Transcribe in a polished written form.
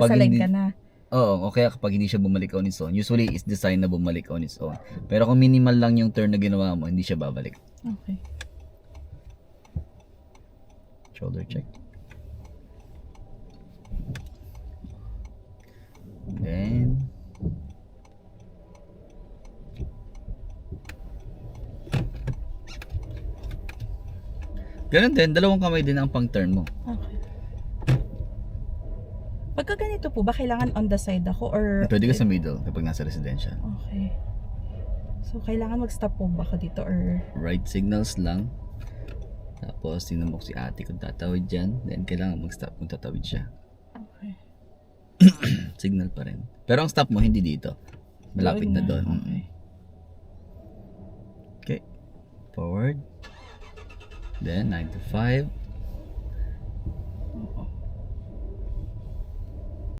Pag Sa leg hindi, ka na. oo, o kaya kapag hindi siya bumalik on its own, usually it's designed na bumalik on its own. Pero kung minimal lang yung turn na ginawa mo, hindi siya babalik. Okay. Shoulder check. Then, ganun din, dalawang kamay din ang pang-turn mo. Okay. Pagka ganito po ba, kailangan on the side ako or... Pwede ka sa middle kapag nasa residential. Okay. So, kailangan mag-stop po ba ako dito or... Right signals lang. Tapos, tingnan mo si ate kung tatawid dyan. Then, kailangan mag-stop kung tatawid siya. Okay. Signal pa rin. Pero ang stop mo, hindi dito. Malapit na doon. Okay. Okay. Forward. Then, 9 to 5.